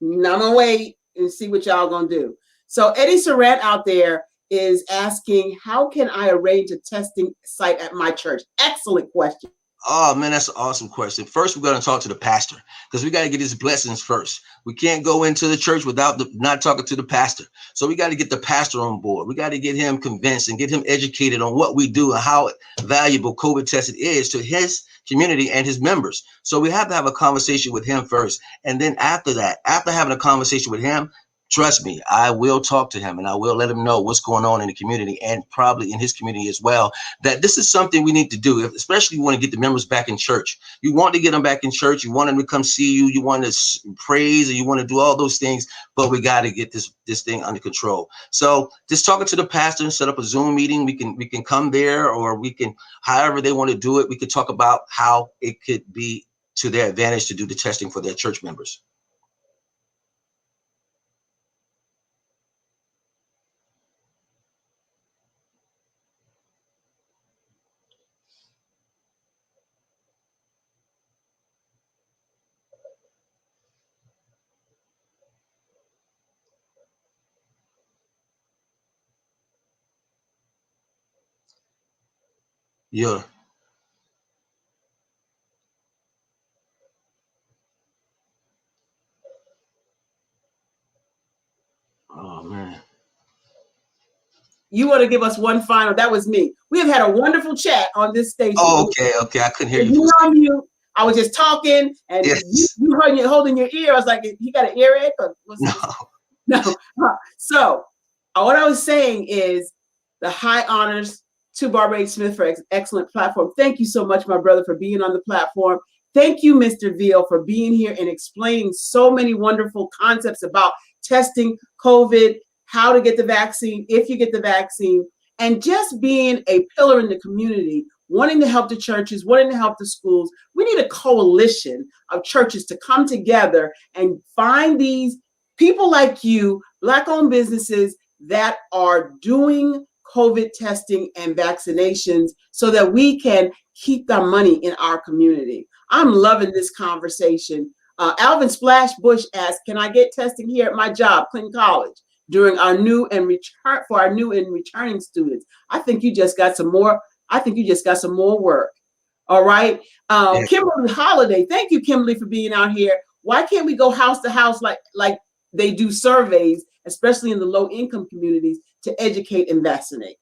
No, I'm gonna wait and see what y'all gonna do. So Eddie Surratt out there is asking, how can I arrange a testing site at my church? Excellent question. Oh man, that's an awesome question. First, we're going to talk to the pastor because we got to get his blessings first. We can't go into the church without not talking to the pastor. So we got to get the pastor on board. We got to get him convinced and get him educated on what we do and how valuable COVID testing is to his community and his members. So we have to have a conversation with him first. And then after that, after having a conversation with him, trust me, I will talk to him and I will let him know what's going on in the community and probably in his community as well, that this is something we need to do, especially if you want to get the members back in church. You want to get them back in church. You want them to come see you. You want to praise and you want to do all those things, but we got to get this thing under control. So just talking to the pastor and set up a Zoom meeting. We can come there, or we can, however they want to do it. We could talk about how it could be to their advantage to do the testing for their church members. Yeah. Oh man. You want to give us one final? That was me. We have had a wonderful chat on this station. Oh, okay. I couldn't hear you. You on mute. I was just talking, and Yes. you holding your ear. I was like, he got an earache? Or No. No. So what I was saying is the high honors to Barbara H. Smith for excellent platform. Thank you so much, my brother, for being on the platform. Thank you, Mr. Veal, for being here and explaining so many wonderful concepts about testing COVID, how to get the vaccine, if you get the vaccine, and just being a pillar in the community, wanting to help the churches, wanting to help the schools. We need a coalition of churches to come together and find these people like you, Black-owned businesses that are doing COVID testing and vaccinations so that we can keep our money in our community. I'm loving this conversation. Alvin Splash Bush asked, can I get testing here at my job, Clinton College, during our new and returning students? I think you just got some more. I think you just got some more work. All right. Yeah. Kimberly Holiday, thank you, Kimberly, for being out here. Why can't we go house to house like they do surveys, especially in the low income communities, to educate and vaccinate?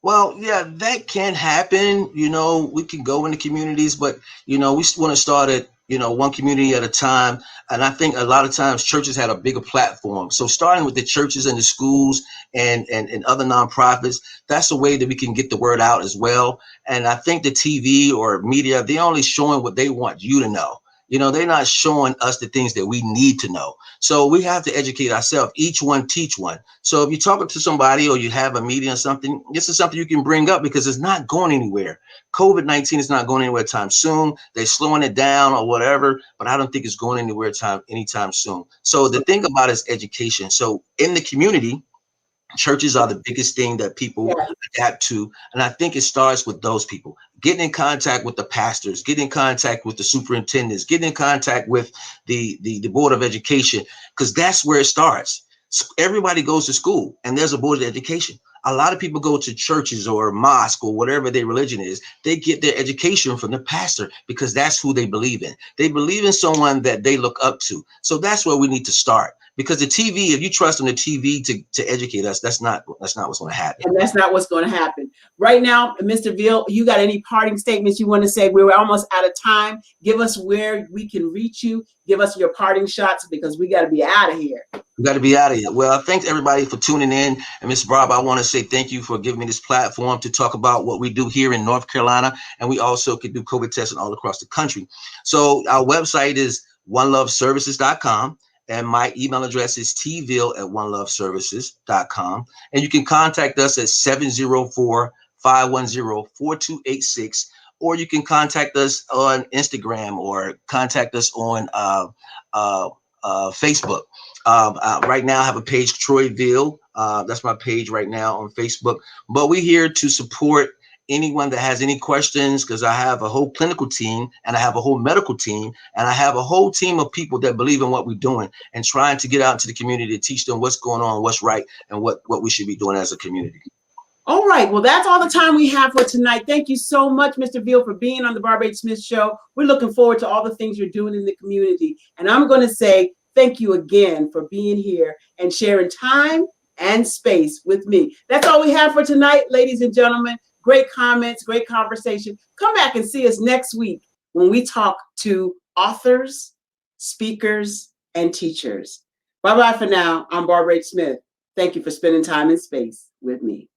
Well, yeah, that can happen. We can go into communities, but, we want to start at, one community at a time. And I think a lot of times churches had a bigger platform. So starting with the churches and the schools and other nonprofits, that's a way that we can get the word out as well. And I think the TV or media, they're only showing what they want you to know. They're not showing us the things that we need to know. So we have to educate ourselves. Each one teach one. So if you're talking to somebody or you have a meeting or something, this is something you can bring up because it's not going anywhere. COVID-19 is not going anywhere time soon. They're slowing it down or whatever, but I don't think it's going anywhere anytime soon. So the thing about it is education. So in the community, churches are the biggest thing that people adapt to. And I think it starts with those people getting in contact with the pastors, getting in contact with the superintendents, getting in contact with the Board of Education, because that's where it starts. Everybody goes to school and there's a Board of Education. A lot of people go to churches or mosque or whatever their religion is. They get their education from the pastor because that's who they believe in. They believe in someone that they look up to. So that's where we need to start. Because the TV, if you trust on the TV to educate us, that's not what's going to happen. And that's not what's going to happen. Right now, Mr. Veal, you got any parting statements you want to say? We're almost out of time. Give us where we can reach you. Give us your parting shots because we got to be out of here. We got to be out of here. Well, thanks everybody for tuning in. And Ms. Barber, I want to say thank you for giving me this platform to talk about what we do here in North Carolina. And we also can do COVID testing all across the country. So our website is oneloveservices.com. And my email address is tville@oneloveservices.com. And you can contact us at 704-510-4286, or you can contact us on Instagram or contact us on Facebook. Right now I have a page, Troyville. That's my page right now on Facebook. But we're here to support anyone that has any questions, because I have a whole clinical team and I have a whole medical team and I have a whole team of people that believe in what we're doing and trying to get out into the community to teach them what's going on, what's right, and what we should be doing as a community. All right. Well, that's all the time we have for tonight. Thank you so much, Mr. Veal, for being on the Barbara H. Smith Show. We're looking forward to all the things you're doing in the community. And I'm going to say thank you again for being here and sharing time and space with me. That's all we have for tonight, ladies and gentlemen. Great comments, great conversation. Come back and see us next week when we talk to authors, speakers, and teachers. Bye-bye for now. I'm Barbara H. Smith. Thank you for spending time and space with me.